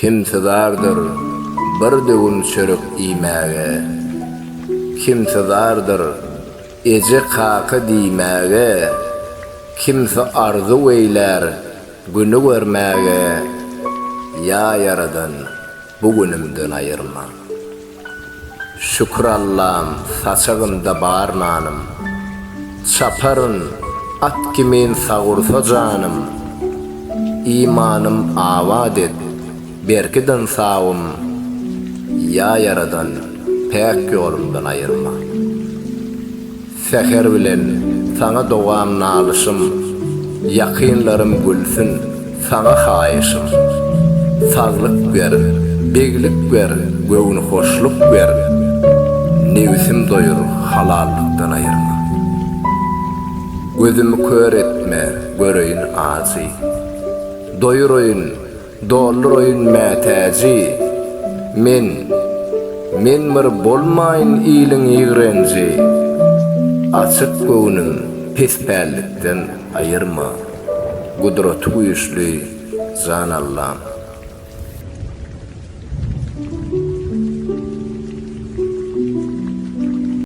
Kimsedardır bir dögün çörük iýmäge, kimsedardır ece kakı diýmäge, kimse arzu eýler günü görmäge. Ya yaradan bu günümden ayırma. Şükür Allah'ım saçağımda barmanım, çaparın at kimin sağursa canım. İmanım avad et, berkiden sağım. Ya yaradan pek yolumdan ayırma. Seher bilen sana doğam nalışım, yakınlarım gülsün sana hayışım. Sazlık ver, beglik ver, göğün hoşluk ver. Nefsim doyur, halallıktan ayırma. Gözümü kör etme, göreyim ağzı. Doyur oyun, dolur oyun mätäji. Men mir bolmayın iyiliň ýigrenji. Açık göğünüm pesbällikden ayırma. Gudraty güýçli Zan Allah'ım.